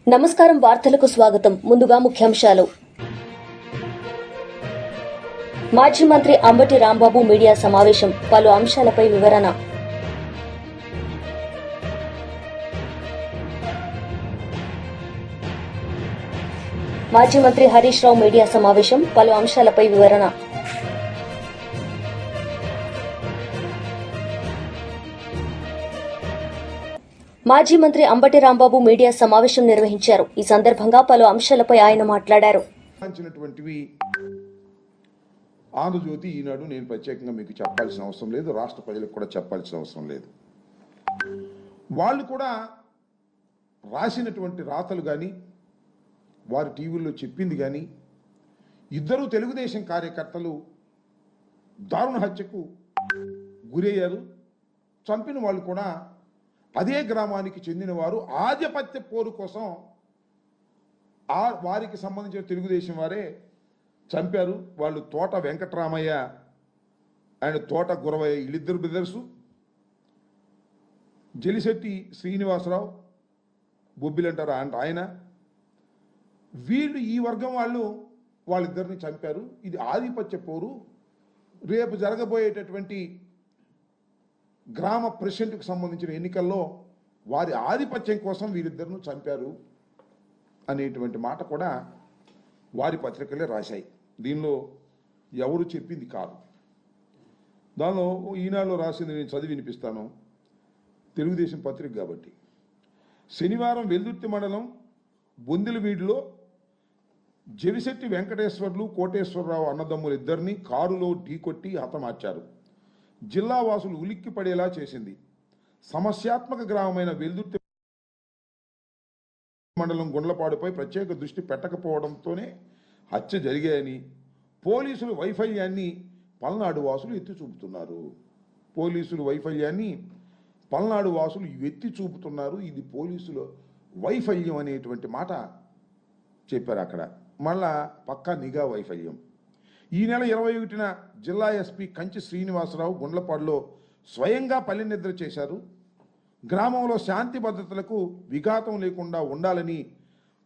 నమస్కారం వార్తలకు స్వాగతం. ముందుగా ముఖ్యాంశాలు. మాజీ మంత్రి అంబటి రాంబాబు మీడియా సమావేశం, పలు అంశాలపై వివరణ. మాజీ మంత్రి హరీష్ రావు మీడియా సమావేశం, పలు అంశాలపై వివరణ. మాజీ మంత్రి అంబటి రాంబాబు మీడియా సమావేశం నిర్వహించారు. ఈ సందర్భంగా పలు అంశాలపై ఆయన మాట్లాడారు. ఆంధ్రజ్యోతి, ఈనాడు నేను ప్రత్యేకంగా మీకు చెప్పాల్సిన అవసరం లేదు, రాష్ట్ర ప్రజలకు కూడా చెప్పాల్సిన అవసరం లేదు. వాళ్ళు కూడా రాసినటువంటి రాతలు కానీ వారి టీవీల్లో చెప్పింది కానీ, ఇద్దరు తెలుగుదేశం కార్యకర్తలు దారుణ హత్యకు గురయ్యారు. చంపిన వాళ్ళు కూడా అదే గ్రామానికి చెందిన వారు. ఆధిపత్య పోరు కోసం వారికి సంబంధించిన తెలుగుదేశం వారే చంపారు. వాళ్ళు తోట వెంకటరామయ్య ఆయన తోట గురవయ్య, వీళ్ళిద్దరు బ్రదర్సు. జలిశెట్టి శ్రీనివాసరావు బొబ్బిలంటారు ఆయన. వీళ్ళు ఈ వర్గం వాళ్ళిద్దరిని చంపారు. ఇది ఆధిపత్య పోరు. రేపు జరగబోయేటటువంటి గ్రామ ప్రెసిడెంట్కి సంబంధించిన ఎన్నికల్లో వారి ఆధిపత్యం కోసం వీరిద్దరిని చంపారు అనేటువంటి మాట కూడా వారి పత్రికలే రాశాయి. దీనిలో ఎవరు చెప్పింది కాదు. దానిలో ఈనాడులో రాసింది నేను చదివి వినిపిస్తాను, తెలుగుదేశం పత్రిక కాబట్టి. శనివారం వెల్దుర్తి మండలం బొందిలవీడిలో జవిశెట్టి వెంకటేశ్వర్లు, కోటేశ్వరరావు అన్నదమ్ములు ఇద్దరిని కారులో ఢీకొట్టి హతమార్చారు. జిల్లా వాసులు ఉలిక్కి పడేలా చేసింది. సమస్యాత్మక గ్రామమైన వెల్దుర్తి మండలం గుండ్లపాడుపై ప్రత్యేక దృష్టి పెట్టకపోవడంతోనే హత్య జరిగాయని పోలీసులు వైఫల్యాన్ని పల్నాడు వాసులు ఎత్తి చూపుతున్నారు. పల్నాడు వాసులు ఎత్తి చూపుతున్నారు. ఇది పోలీసుల వైఫల్యం అనేటువంటి మాట చెప్పారు అక్కడ. మళ్ళా పక్కా నిఘా వైఫల్యం. ఈ నెల 21న జిల్లా ఎస్పీ కంచి శ్రీనివాసరావు గుండ్లపాడులో స్వయంగా పల్లె నిద్ర చేశారు. గ్రామంలో శాంతి భద్రతలకు విఘాతం లేకుండా ఉండాలని,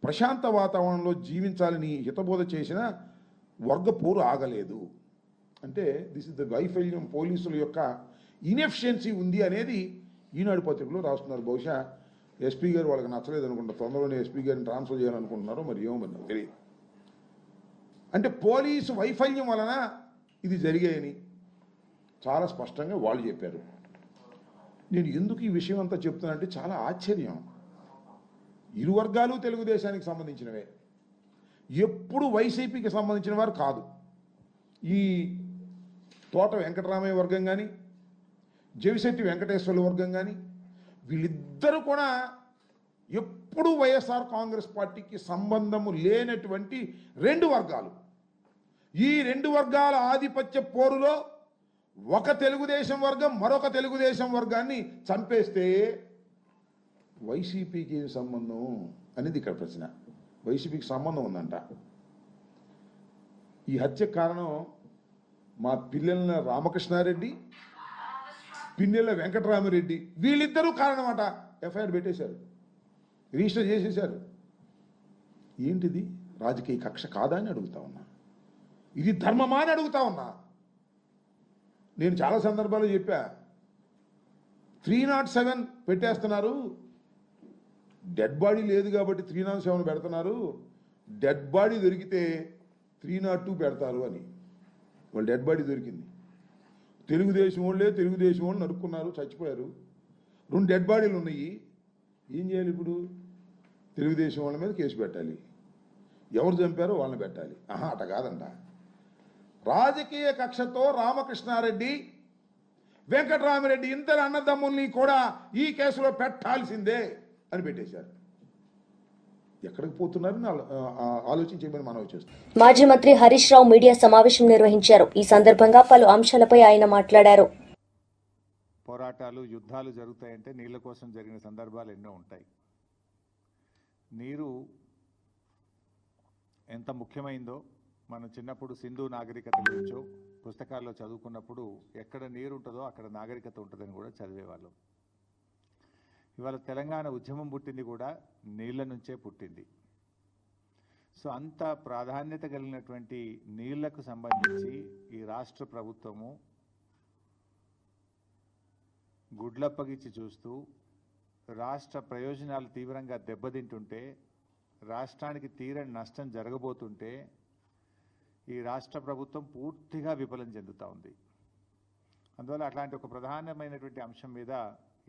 ప్రశాంత వాతావరణంలో జీవించాలని హితబోధ చేసిన వర్గ పోరు ఆగలేదు. అంటే దిస్ ఇస్ ద వైఫల్యం, పోలీసుల యొక్క ఇన్ఎఫిషియన్సీ ఉంది అనేది ఈనాడు పత్రికలో రాస్తున్నారు. బహుశా ఎస్పీ గారు వాళ్ళకి నచ్చలేదు అనుకుంటా, తొందరలోనే ఎస్పీ గారిని ట్రాన్స్ఫర్ చేయాలనుకుంటున్నారో మరి ఏమో తెలియదు. అంటే పోలీసు వైఫల్యం వలన ఇది జరిగాయని చాలా స్పష్టంగా వాళ్ళు చెప్పారు. నేను ఎందుకు ఈ విషయం అంతా చెప్తున్నానంటే చాలా ఆశ్చర్యం. ఇరు వర్గాలు తెలుగుదేశానికి సంబంధించినవే, ఎప్పుడు వైసీపీకి సంబంధించిన వారు కాదు. ఈ తోట వెంకటరామయ్య వర్గం కానీ, జవిశెట్టి వెంకటేశ్వర్ల వర్గం కానీ, వీళ్ళిద్దరూ కూడా ఎప్పుడు వైఎస్ఆర్ కాంగ్రెస్ పార్టీకి సంబంధము లేనటువంటి రెండు వర్గాలు. ఈ రెండు వర్గాల ఆధిపత్య పోరులో ఒక తెలుగుదేశం వర్గం మరొక తెలుగుదేశం వర్గాన్ని చంపేస్తే వైసీపీకి ఏం సంబంధం అనేది ఇక్కడ ప్రశ్న. వైసీపీకి సంబంధం ఉందంట. ఈ హత్య కారణం మా పిల్లల రామకృష్ణారెడ్డి, పిన్నెల వెంకటరామిరెడ్డి, వీళ్ళిద్దరూ కారణమట. ఎఫ్ఐఆర్ పెట్టేశారు, రిజిస్టర్ చేసేశారు. ఏంటిది? రాజకీయ కక్ష కాదా అని అడుగుతా ఉన్నా. ఇది ధర్మమా అని అడుగుతా ఉన్నా. నేను చాలా సందర్భాలు చెప్పా, 307 పెట్టేస్తున్నారు. డెడ్ బాడీ లేదు కాబట్టి 307 పెడుతున్నారు. డెడ్ బాడీ దొరికితే 302 పెడతారు అని. వాళ్ళు డెడ్ బాడీ దొరికింది. తెలుగుదేశం వాళ్ళు నరుక్కున్నారు, చచ్చిపోయారు. 2 డెడ్ బాడీలు ఉన్నాయి. ఏం చేయాలి ఇప్పుడు? తెలుగుదేశం వాళ్ళ మీద కేసు పెట్టాలి, ఎవరు చంపారో వాళ్ళని పెట్టాలి. అట కాదంట. రాజకీయ కక్షతో రామకృష్ణారెడ్డి, వెంకటరామిరెడ్డి ఇద్దరు అన్నదమ్ముల్ని కూడా ఈ కేసులో పెట్టాల్సిందే అని పెట్టేశారు. ఎక్కడికి పోతున్నారని ఆలోచించమని మనం చేస్తాం. మాజీ మంత్రి హరీష్ రావు మీడియా సమావేశం నిర్వహించారు. ఈ సందర్భంగా పలు అంశాలపై ఆయన మాట్లాడారు. పోరాటాలు, యుద్ధాలు జరుగుతాయంటే నీళ్ల కోసం జరిగిన సందర్భాలు ఎన్నో ఉంటాయి. నీరు ఎంత ముఖ్యమైందో మనం చిన్నప్పుడు సింధు నాగరికత గురించో పుస్తకాల్లో చదువుకున్నప్పుడు ఎక్కడ నీరు ఉంటుందో అక్కడ నాగరికత ఉంటుందని కూడా చదివేవాళ్ళం. ఇవాళ తెలంగాణ ఉద్యమం పుట్టింది కూడా నీళ్ల నుంచే పుట్టింది. సో అంత ప్రాధాన్యత కలిగినటువంటి నీళ్లకు సంబంధించి ఈ రాష్ట్ర ప్రభుత్వము గుడ్లప్పగిచ్చి చూస్తూ రాష్ట్ర ప్రయోజనాలు తీవ్రంగా దెబ్బతింటుంటే, రాష్ట్రానికి తీరని నష్టం జరగబోతుంటే ఈ రాష్ట్ర ప్రభుత్వం పూర్తిగా విఫలం చెందుతూ ఉంది. అందువల్ల అట్లాంటి ఒక ప్రధానమైనటువంటి అంశం మీద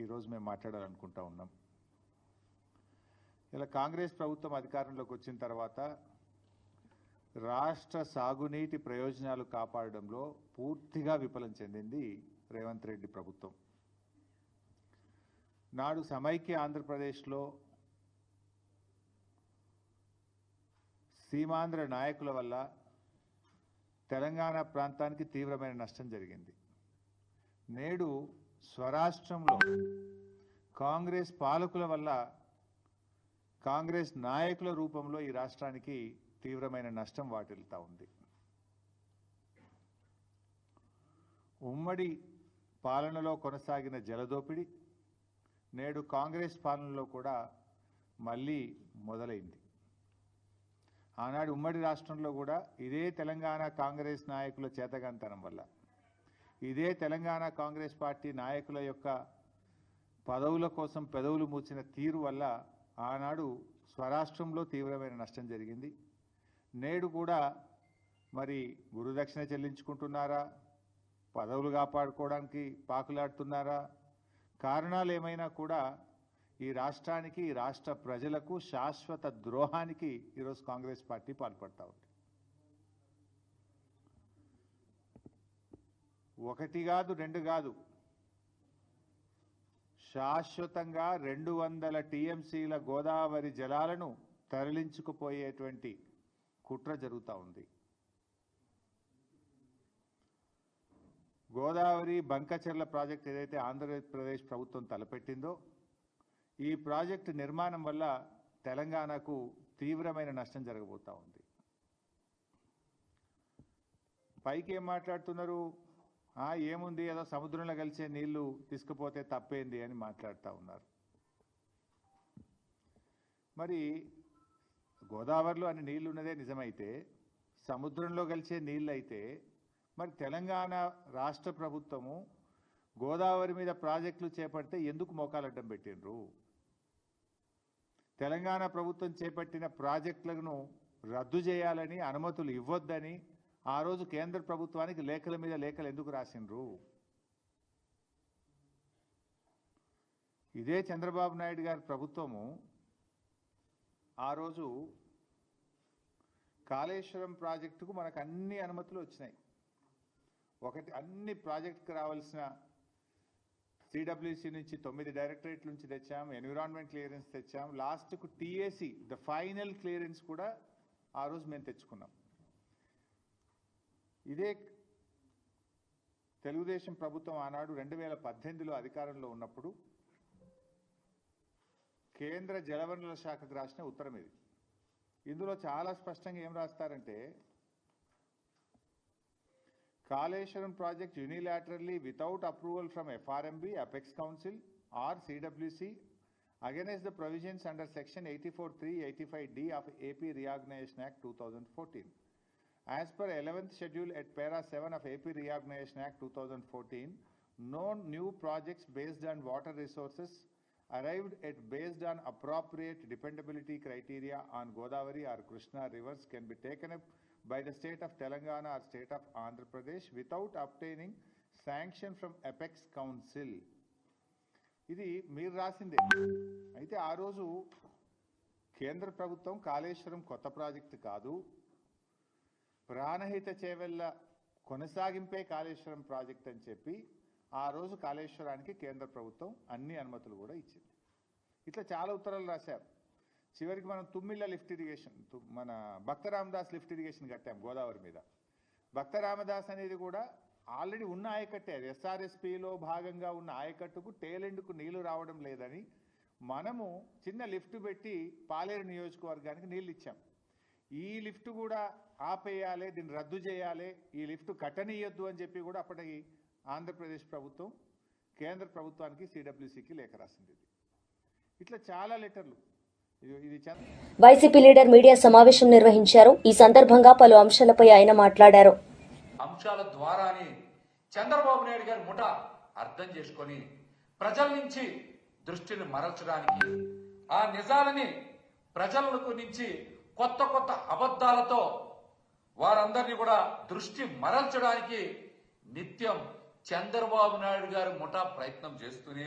ఈరోజు మేము మాట్లాడాలనుకుంటా ఉన్నాం. ఇలా కాంగ్రెస్ ప్రభుత్వం అధికారంలోకి వచ్చిన తర్వాత రాష్ట్ర సాగునీటి ప్రయోజనాలు కాపాడడంలో పూర్తిగా విఫలం చెందింది రేవంత్ రెడ్డి ప్రభుత్వం. నాడు సమైక్య ఆంధ్రప్రదేశ్లో సీమాంధ్ర నాయకుల వల్ల తెలంగాణ ప్రాంతానికి తీవ్రమైన నష్టం జరిగింది. నేడు స్వరాష్ట్రంలో కాంగ్రెస్ పాలకుల వల్ల, కాంగ్రెస్ నాయకుల రూపంలో ఈ రాష్ట్రానికి తీవ్రమైన నష్టం వాటిల్తా ఉంది. ఉమ్మడి పాలనలో కొనసాగిన జలదోపిడి నేడు కాంగ్రెస్ పాలనలో కూడా మళ్ళీ మొదలైంది. ఆనాడు ఉమ్మడి రాష్ట్రంలో కూడా ఇదే తెలంగాణ కాంగ్రెస్ నాయకుల చేతగాంతనం వల్ల, ఇదే తెలంగాణ కాంగ్రెస్ పార్టీ నాయకుల యొక్క పదవుల కోసం పెదవులు మూసిన తీరు వల్ల ఆనాడు స్వరాష్ట్రంలో తీవ్రమైన నష్టం జరిగింది. నేడు కూడా మరి గురుదక్షిణ చెల్లించుకుంటున్నారా, పదవులు కాపాడుకోవడానికి పాకులాడుతున్నారా, కారణాలు ఏమైనా కూడా ఈ రాష్ట్రానికి, ఈ రాష్ట్ర ప్రజలకు శాశ్వత ద్రోహానికి ఈరోజు కాంగ్రెస్ పార్టీ పాల్పడతా ఉంది. ఒకటి కాదు, రెండు కాదు, శాశ్వతంగా 200 టీఎంసీల గోదావరి జలాలను తరలించుకుపోయేటువంటి కుట్ర జరుగుతూ ఉంది. గోదావరి బంకచెర్ల ప్రాజెక్ట్ ఏదైతే ఆంధ్రప్రదేశ్ ప్రభుత్వం తలపెట్టిందో, ఈ ప్రాజెక్టు నిర్మాణం వల్ల తెలంగాణకు తీవ్రమైన నష్టం జరగబోతూ ఉంది. పైకి ఏం మాట్లాడుతున్నారు, ఏముంది ఏదో సముద్రంలో కలిసే నీళ్లు తీసుకుపోతే తప్పేంది అని మాట్లాడుతూ ఉన్నారు. మరి గోదావరిలో అన్ని నీళ్లు ఉన్నదే నిజమైతే, సముద్రంలో కలిసే నీళ్ళు అయితే మరి తెలంగాణ రాష్ట్ర ప్రభుత్వము గోదావరి మీద ప్రాజెక్టులు చేపడితే ఎందుకు మోకాలడ్డం పెట్టిండ్రు? తెలంగాణ ప్రభుత్వం చేపట్టిన ప్రాజెక్టులను రద్దు చేయాలని, అనుమతులు ఇవ్వొద్దని ఆ రోజు కేంద్ర ప్రభుత్వానికి లేఖల మీద లేఖలు ఎందుకు రాసిండ్రు? ఇదే చంద్రబాబు నాయుడు గారి ప్రభుత్వము ఆ రోజు కాళేశ్వరం ప్రాజెక్టుకు మనకు అన్ని అనుమతులు వచ్చినాయి. ఒకటి, అన్ని ప్రాజెక్టుకు రావాల్సిన సిడబ్ల్యూసి నుంచి 9 డైరెక్టరేట్ల నుంచి తెచ్చాం, ఎన్విరాన్మెంట్ క్లియరెన్స్ తెచ్చాం, లాస్ట్కు టీఏసీ ద ఫైనల్ క్లియరెన్స్ కూడా ఆ రోజు మేము తెచ్చుకున్నాం. ఇదే తెలుగుదేశం ప్రభుత్వం ఆనాడు 2018లో అధికారంలో ఉన్నప్పుడు కేంద్ర జలవనరుల శాఖకు రాసిన ఉత్తరం ఇది. ఇందులో చాలా స్పష్టంగా ఏం రాస్తారంటే, Kaleshwaram project unilaterally without approval from FRMB, Apex Council or CWC against the provisions under section 84(3), 85D of AP Reorganization Act 2014. As per 11th schedule at para 7 of AP Reorganization Act 2014, no new projects based on water resources arrived at based on appropriate dependability criteria on Godavari or Krishna rivers can be taken up by the state of Telangana or state of Andhra Pradesh without obtaining sanction from Apex Council. ఇది మీరు రాసిందే. అయితే ఆ రోజు కేంద్ర ప్రభుత్వం కాళేశ్వరం కొత్త project కాదు, Pranahita Chevella కొనసాగింపే Kaleshwaram project అని చెప్పి ఆ రోజు కాళేశ్వరానికి కేంద్ర ప్రభుత్వం అన్ని అనుమతులు కూడా ఇచ్చింది. ఇట్లా చాలా ఉత్తరాలు రాశారు. చివరికి మనం తుమ్మిళ్ళ లిఫ్ట్ ఇరిగేషన్, మన భక్త రామదాస్ లిఫ్ట్ ఇరిగేషన్ కట్టాం గోదావరి మీద. భక్త రామదాస్ అనేది కూడా ఆల్రెడీ ఉన్న ఆయకట్టే, అది ఎస్ఆర్ఎస్పిలో భాగంగా ఉన్న ఆయకట్టుకు టేలెండ్కు నీళ్లు రావడం లేదని మనము చిన్న లిఫ్ట్ పెట్టి పాలేరు నియోజకవర్గానికి నీళ్ళు ఇచ్చాం. ఈ లిఫ్ట్ కూడా ఆపేయాలి, దీన్ని రద్దు చేయాలి, ఈ లిఫ్ట్ కట్టనీయొద్దు అని చెప్పి కూడా అప్పటికి ఆంధ్రప్రదేశ్ ప్రభుత్వం కేంద్ర ప్రభుత్వానికి సిడబ్ల్యూసికి లేఖ రాసింది. ఇట్లా చాలా లెటర్లు. ఇది వైసీపీ లీడర్ మీడియా సమావేశం నిర్వహించారు. ఈ సందర్భంగా పలు అంశాలపై ఆయన మాట్లాడారు. అంశాల ద్వారానే చంద్రబాబు నాయుడు గారి ముఠ అర్థం చేసుకొని ప్రజల నుంచి దృష్టిని మరల్చడానికి, ఆ నిజాలని ప్రజలకు నుంచి కొత్త కొత్త అబద్ధాలతో వారందరినీ కూడా దృష్టి మరల్చడానికి నిత్యం చంద్రబాబు నాయుడు గారి ముఠ ప్రయత్నం చేస్తూనే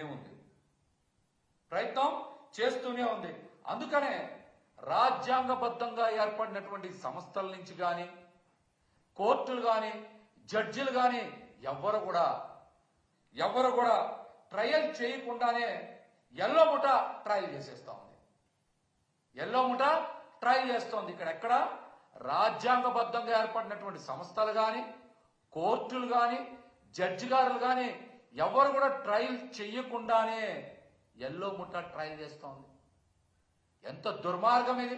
ఉంది. అందుకనే రాజ్యాంగబద్ధంగా ఏర్పడినటువంటి సంస్థల నుంచి కానీ, కోర్టులు కానీ, జడ్జిలు కానీ ఎవరు కూడా ట్రయల్ చేయకుండానే ఎల్లో ముఠ ట్రయల్ చేసేస్తా ఉంది. ఇక్కడ ఎక్కడ రాజ్యాంగబద్ధంగా ఏర్పడినటువంటి సంస్థలు కానీ, కోర్టులు కానీ, జడ్జి గారులు కానీ ఎవరు కూడా ట్రయల్ చెయ్యకుండానే ఎల్లో ముఠ ట్రయల్ చేస్తోంది. ఎంత దుర్మార్గం ఇది!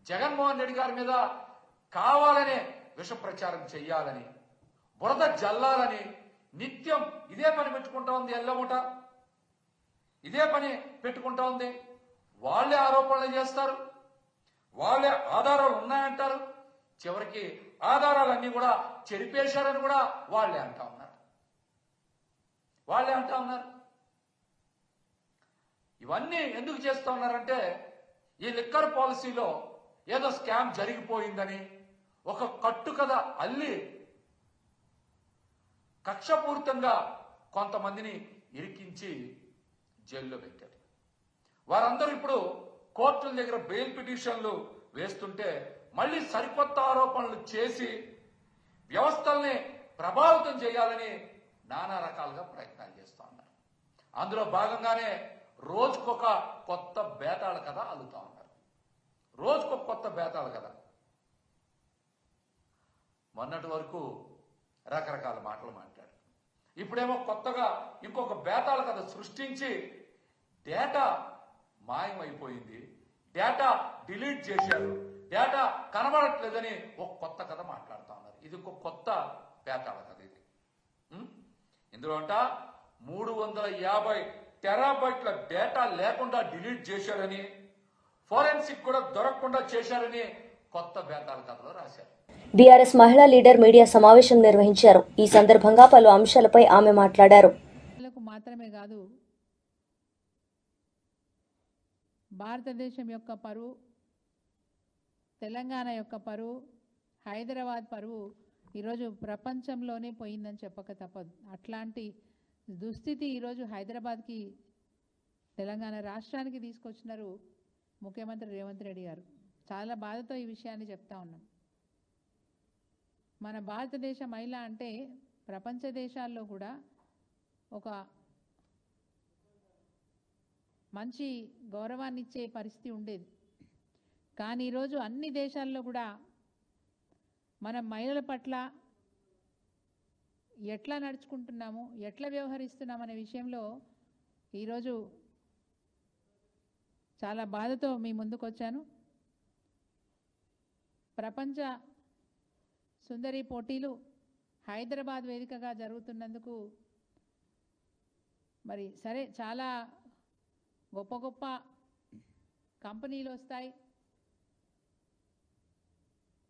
జగన్మోహన్ రెడ్డి గారి మీద కావాలనే విష ప్రచారం చెయ్యాలని, బురద జల్లాలని నిత్యం ఇదే పని పెట్టుకుంటా ఉంది. ఎల్లో ముఠ ఇదే పని పెట్టుకుంటా ఉంది. వాళ్ళే ఆరోపణలు చేస్తారు, వాళ్ళే ఆధారాలు ఉన్నాయంటారు. చివరికి ఆధారాలన్నీ కూడా చెరిపేశారని కూడా వాళ్ళే అంటా ఉన్నారు. ఇవన్నీ ఎందుకు చేస్తా ఉన్నారంటే, ఈ లిక్కర్ పాలసీలో ఏదో స్కామ్ జరిగిపోయిందని ఒక కట్టుకథ అల్లి కక్షపూరితంగా కొంతమందిని ఇరికించి జైల్లో పెట్టారు. వారందరూ ఇప్పుడు కోర్టుల దగ్గర బెయిల్ పిటిషన్లు వేస్తుంటే మళ్ళీ సరికొత్త ఆరోపణలు చేసి వ్యవస్థల్ని ప్రభావితం చేయాలని నానా రకాలుగా ప్రయత్నాలు చేస్తూ ఉన్నారు. అందులో భాగంగానే రోజుకొక కొత్త బేతాళ కథ అల్లుతా ఉన్నారు. మొన్నటి వరకు రకరకాల మాటలు మాట్లాడారు. ఇప్పుడేమో కొత్తగా ఇంకొక బేతాళ కథ సృష్టించి డేటా మాయమైపోయింది, డేటా డిలీట్ చేశారు, డేటా కనబడట్లేదని ఒక కొత్త కథ మాట్లాడుతూ ఉన్నారు. ఇది ఒక కొత్త బేతాళ కథ. ఇది ఇందులో 350 టెరాబైట్ల డేటా లేకుండా డిలీట్ చేశారని, ఫోరెన్సిక్ కూడా దొరకకుండా చేశారని కొత్త బేతాళ కథలో రాశారు. బీఆర్ఎస్ మహిళా లీడర్ మీడియా సమావేశం నిర్వహించారు. ఈ సందర్భంగా పలు అంశాలపై ఆమె మాట్లాడారు. మాత్రమే కాదు, భారతదేశం యొక్క పరువు, తెలంగాణ యొక్క పరువు, హైదరాబాద్ పరువు ఈరోజు ప్రపంచంలోనే పోయిందని చెప్పక తప్పదు. అట్లాంటి దుస్థితి ఈరోజు హైదరాబాద్కి, తెలంగాణ రాష్ట్రానికి తీసుకొచ్చినారు ముఖ్యమంత్రి రేవంత్ రెడ్డి గారు. చాలా బాధతో ఈ విషయాన్ని చెప్తా ఉన్నాం. మన భారతదేశ మహిళ అంటే ప్రపంచ దేశాల్లో కూడా ఒక మంచి గౌరవాన్ని ఇచ్చే పరిస్థితి ఉండేది. కానీ ఈరోజు అన్ని దేశాల్లో కూడా మనం మహిళల పట్ల ఎట్లా నడుచుకుంటున్నాము, ఎట్లా వ్యవహరిస్తున్నాం అనే విషయంలో ఈరోజు చాలా బాధతో మీ ముందుకు వచ్చాను. ప్రపంచ సుందరి పోటీలు హైదరాబాద్ వేదికగా జరుగుతున్నందుకు మరి సరే, చాలా గొప్ప గొప్ప కంపెనీలు వస్తాయి,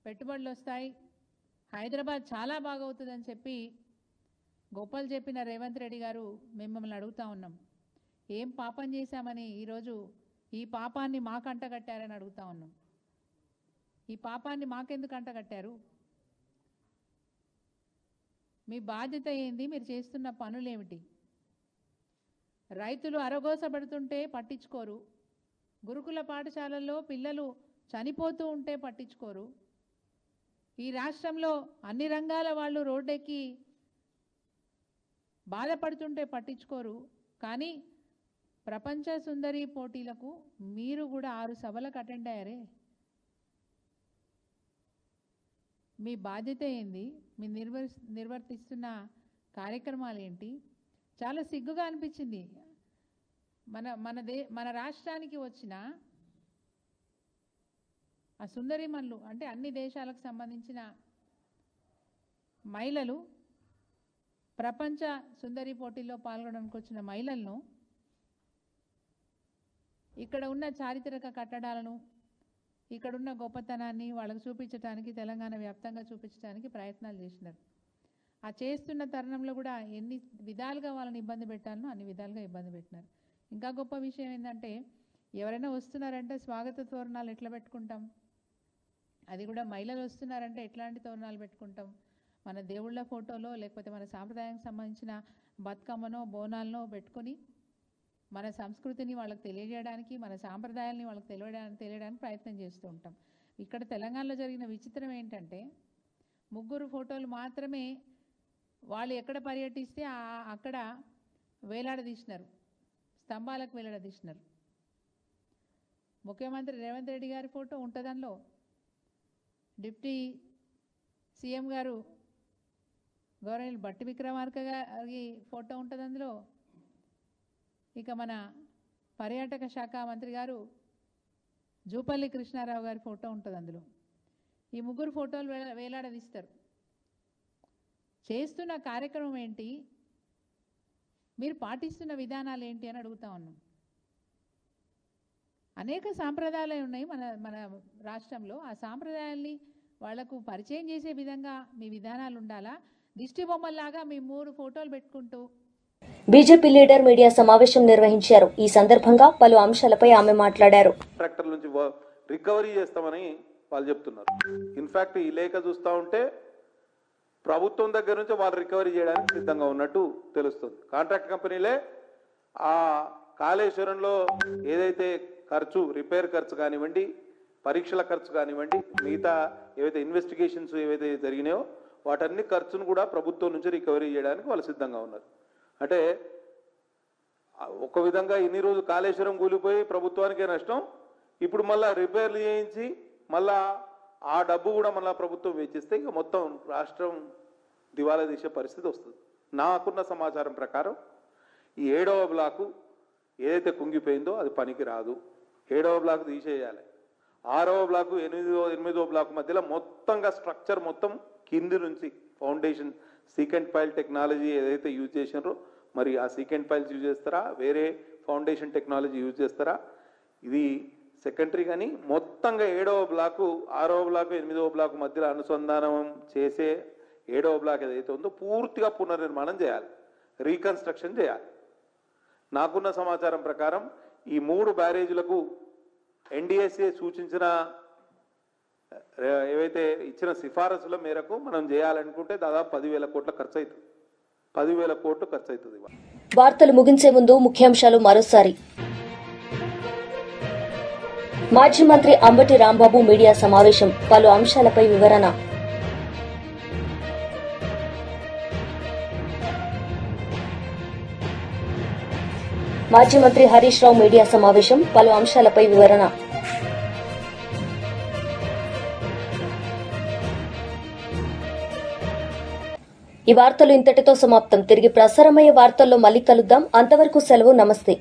పెట్టుబడులు వస్తాయి, హైదరాబాద్ చాలా బాగవుతుందని చెప్పి గొప్పలు చెప్పిన రేవంత్ రెడ్డి గారు మిమ్మల్ని అడుగుతా ఉన్నాం, ఏం పాపం చేశామని ఈరోజు ఈ పాపాన్ని మాకు అంటగట్టారని అడుగుతా ఉన్నాం. ఈ పాపాన్ని మాకెందుకు అంటగట్టారు? మీ బాధ్యత ఏంది? మీరు చేస్తున్న పనులేమిటి? రైతులు అరగోసపడుతుంటే పట్టించుకోరు, గురుకుల పాఠశాలల్లో పిల్లలు చనిపోతూ ఉంటే పట్టించుకోరు, ఈ రాష్ట్రంలో అన్ని రంగాల వాళ్ళు రోడ్డెక్కి బాధపడుతుంటే పట్టించుకోరు. కానీ ప్రపంచ సుందరి పోటీలకు మీరు కూడా 6 సభలకు అటెండ్ అయ్యారే. మీ బాధ్యత ఏంది? మీ నిర్వర్తిస్తున్న కార్యక్రమాలు ఏంటి? చాలా సిగ్గుగా అనిపించింది. మన రాష్ట్రానికి వచ్చిన ఆ సుందరిమణులు అంటే అన్ని దేశాలకు సంబంధించిన మహిళలు, ప్రపంచ సుందరి పోటీల్లో పాల్గొనడానికి వచ్చిన మహిళలను ఇక్కడ ఉన్న చారిత్రక కట్టడాలను, ఇక్కడున్న గొప్పతనాన్ని వాళ్ళకు చూపించడానికి, తెలంగాణ వ్యాప్తంగా చూపించడానికి ప్రయత్నాలు చేసినారు. ఆ చేస్తున్న తరుణంలో కూడా ఎన్ని విధాలుగా వాళ్ళని ఇబ్బంది పెట్టాలనో అన్ని విధాలుగా ఇబ్బంది పెట్టినారు. ఇంకా గొప్ప విషయం ఏంటంటే, ఎవరైనా వస్తున్నారంటే స్వాగత తోరణాలు ఎట్లా పెట్టుకుంటాం, అది కూడా మహిళలు వస్తున్నారంటే ఎట్లాంటి తోరణాలు పెట్టుకుంటాం, మన దేవుళ్ళ ఫోటోలో లేకపోతే మన సాంప్రదాయానికి సంబంధించిన బతుకమ్మనో బోనాలనో పెట్టుకొని మన సంస్కృతిని వాళ్ళకి తెలియజేయడానికి, మన సాంప్రదాయాల్ని వాళ్ళకి తెలియడానికి ప్రయత్నం చేస్తూ ఉంటాం. ఇక్కడ తెలంగాణలో జరిగిన విచిత్రం ఏంటంటే, 3 ఫోటోలు మాత్రమే వాళ్ళు ఎక్కడ పర్యటిస్తే అక్కడ వేలాడదీసినారు, స్తంభాలకు వేలాడదీసినారు. ముఖ్యమంత్రి రేవంత్ రెడ్డి గారి ఫోటో ఉంటుంది అందులో, డిప్యూటీ సీఎం గారు గవర్నర్ బట్టి విక్రమార్క గారి ఫోటో ఉంటుంది అందులో, ఇక మన పర్యాటక శాఖ మంత్రి గారు జూపల్లి కృష్ణారావు గారి ఫోటో ఉంటుంది అందులో. ఈ 3 ఫోటోలు వేలాడదీస్తారు. చేస్తున్న కార్యక్రమం ఏంటి, మీరు పాటిస్తున్న విధానాలు ఏంటి అని అడుగుతా ఉన్నాం. అనేక సాంప్రదాయాలు ఉన్నాయి మన రాష్ట్రంలో. ఆ సాంప్రదాయాల్ని వాళ్లకు పరిచయం చేసే విధంగా మీ విధానాలు ఉండాలా? దిష్టి బొమ్మల్లాగా మీ 3 ఫోటోలు పెట్టుకుంటూ బీజేపీ లీడర్ మీడియా సమావేశం నిర్వహించారు. ఈ సందర్భంగా పలు అంశాలపై ఆమె మాట్లాడారు. కాంట్రాక్టర్ నుంచి రికవరీ చేస్తామని వాళ్ళు చెప్తున్నారు. ఇన్ఫాక్ట్ ఈ లేఖ చూస్తూ ఉంటే ప్రభుత్వం దగ్గర నుంచి వాళ్ళు రికవరీ చేయడానికి సిద్ధంగా ఉన్నట్టు తెలుస్తుంది. కాంట్రాక్ట్ కంపెనీలే ఆ కాళేశ్వరంలో ఏదైతే ఖర్చు, రిపేర్ ఖర్చు కానివ్వండి, పరీక్షల ఖర్చు కానివ్వండి, మిగతా ఏవైతే ఇన్వెస్టిగేషన్స్ ఏవైతే జరిగినాయో వాటన్ని ఖర్చును కూడా ప్రభుత్వం నుంచి రికవరీ చేయడానికి వాళ్ళు సిద్ధంగా ఉన్నారు. అంటే ఒక విధంగా ఇన్ని రోజులు కాళేశ్వరం కూలిపోయి ప్రభుత్వానికే నష్టం, ఇప్పుడు మళ్ళీ రిపేర్లు చేయించి మళ్ళా ఆ డబ్బు కూడా మళ్ళీ ప్రభుత్వం వెచ్చిస్తే ఇక మొత్తం రాష్ట్రం దివాలా తీసే పరిస్థితి వస్తుంది. నాకున్న సమాచారం ప్రకారం ఈ 7వ బ్లాకు ఏదైతే కుంగిపోయిందో అది పనికి రాదు, 7వ బ్లాక్ తీసేయాలి. 6వ బ్లాకు 8వ బ్లాక్ మధ్యలో మొత్తంగా స్ట్రక్చర్ మొత్తం కింది నుంచి ఫౌండేషన్ సీకెంట్ పైల్ టెక్నాలజీ ఏదైతే యూజ్ చేసినారో మరి ఆ సీకెంట్ పైల్స్ యూజ్ చేస్తారా, వేరే ఫౌండేషన్ టెక్నాలజీ యూజ్ చేస్తారా, ఇది సెకండరీ. కానీ మొత్తంగా 7వ బ్లాకు 6వ బ్లాకు 8వ బ్లాకు మధ్యలో అనుసంధానం చేసే 7వ బ్లాక్ ఏదైతే ఉందో పూర్తిగా పునర్నిర్మాణం చేయాలి, రీకన్స్ట్రక్షన్ చేయాలి. నాకున్న సమాచారం ప్రకారం ఈ 3 బ్యారేజీలకు ఎన్డీఎస్ఏ సూచించిన ఏవైతే ఇచ్చిన సిఫారసుల మేరకు మనం చేయాలనుకుంటే దాదాపు 10,000 కోట్ల ఖర్చు అవుతుంది. 10,000 కోట్లు ఖర్చు అవుతుంది. వార్తలు ముగించే ముందు ముఖ్యాంశాలు మరోసారి. మాజీ మంత్రి అంబటి రాంబాబు మీడియా సమావేశం, పలు అంశాలపై వివరణ. మాజీ మంత్రి హరీష్ రావు మీడియా సమావేశం, పలు అంశాలపై వివరణ. ఈ వార్తలు ఇంతటితో సమాప్తం. తిరిగి ప్రసారమయ్యే వార్తల్లో మళ్ళీ కలుద్దాం. అంతవరకు సెలవు. నమస్తే.